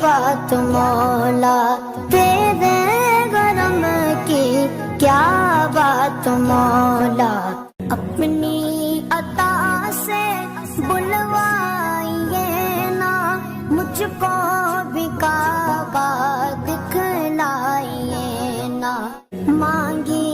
बात मौला, तेरे गरम की क्या बात मौला। अपनी अता से बुलवाइए ना, मुझको भी काबा दिखलाइए ना। मांगी